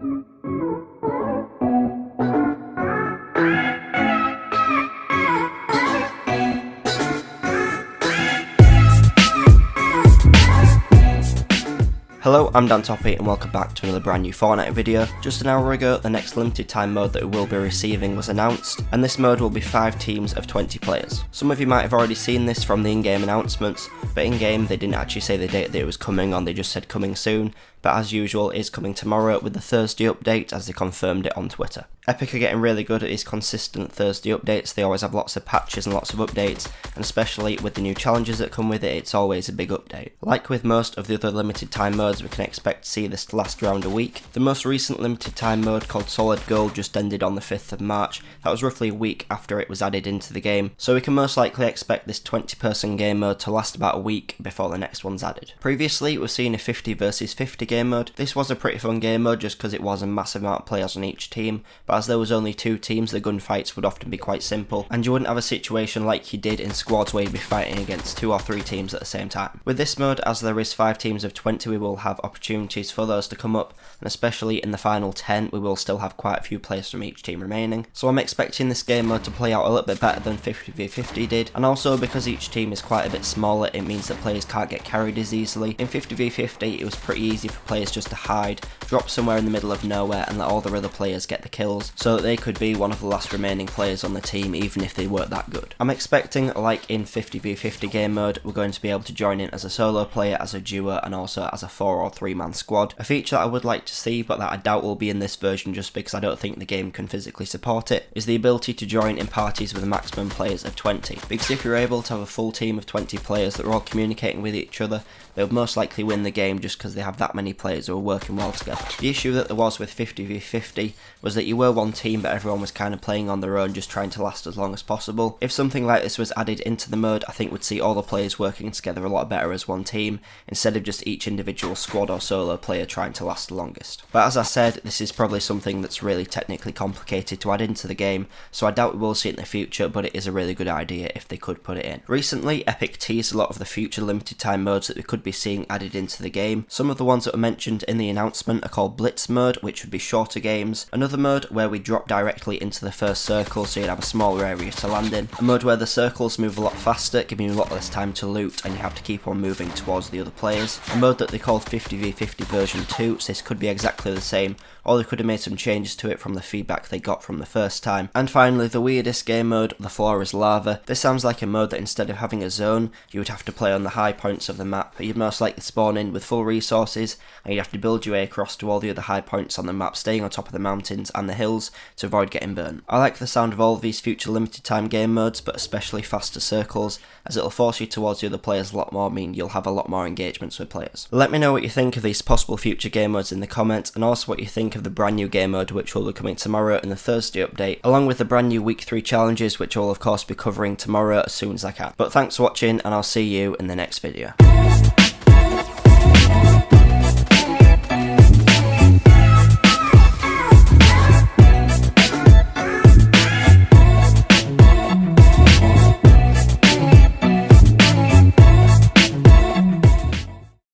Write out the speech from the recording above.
Hello, I'm Dan Toppy and welcome back to another brand new Fortnite video. Just an hour ago, the next limited time mode that we will be receiving was announced, and this mode will be 5 teams of 20 players. Some of you might have already seen this from the in-game announcements, but in-game they didn't actually say the date that it was coming on, they just said coming soon, but as usual it is coming tomorrow with the Thursday update as they confirmed it on Twitter. Epic are getting really good at these consistent Thursday updates. They always have lots of patches and lots of updates, and especially with the new challenges that come with it, it's always a big update. Like with most of the other limited time modes, we can expect to see this last around a week. The most recent limited time mode called Solid Gold just ended on the 5th of March. That was roughly a week after it was added into the game, so we can most likely expect this 20-person game mode to last about a week before the next one's added. Previously, we've seen a 50 versus 50 game mode. This was a pretty fun game mode just because it was a massive amount of players on each team, but as there was only 2 teams, the gunfights would often be quite simple, and you wouldn't have a situation like you did in squads where you'd be fighting against 2 or 3 teams at the same time. With this mode, as there is 5 teams of 20, we will have opportunities for those to come up, and especially in the final 10, we will still have quite a few players from each team remaining. So I'm expecting this game mode to play out a little bit better than 50v50 did, and also because each team is quite a bit smaller, it means that players can't get carried as easily. In 50v50, it was pretty easy for players just to hide, drop somewhere in the middle of nowhere, and let all the other players get the kills, so that they could be one of the last remaining players on the team even if they weren't that good. I'm expecting, like in 50v50 game mode, we're going to be able to join in as a solo player, as a duo, and also as a 4 or 3 man squad. A feature that I would like to see, but that I doubt will be in this version just because I don't think the game can physically support it, is the ability to join in parties with a maximum players of 20. Because if you're able to have a full team of 20 players that are all communicating with each other, they'll most likely win the game just because they have that many players who are working well together. The issue that there was with 50v50 was that you were one team but everyone was kind of playing on their own, just trying to last as long as possible. If something like this was added into the mode, I think we'd see all the players working together a lot better as one team, instead of just each individual squad or solo player trying to last the longest. But as I said, this is probably something that's really technically complicated to add into the game, so I doubt we will see it in the future, but it is a really good idea if they could put it in. Recently, Epic teased a lot of the future limited time modes that we could be seeing added into the game. Some of the ones that were mentioned in the announcement are called Blitz mode, which would be shorter games, another mode where we drop directly into the first circle so you'd have a smaller area to land in, a mode where the circles move a lot faster, giving you a lot less time to loot and you have to keep on moving towards the other players, a mode that they called 50v50 version 2, so this could be exactly the same, or they could have made some changes to it from the feedback they got from the first time. And finally, the weirdest game mode, The Floor is Lava. This sounds like a mode that instead of having a zone, you would have to play on the high points of the map, but you'd most likely spawn in with full resources, and you'd have to build your way across to all the other high points on the map, staying on top of the mountains and the hills to avoid getting burnt. I like the sound of all of these future limited time game modes, but especially faster circles, as it'll force you towards the other players a lot more, meaning you'll have a lot more engagements with players. Let me know what you think of these possible future game modes in the comments, and also what you think of the brand new game mode which will be coming tomorrow in the Thursday update, along with the brand new week 3 challenges which I will of course be covering tomorrow as soon as I can. But thanks for watching, and I'll see you in the next video.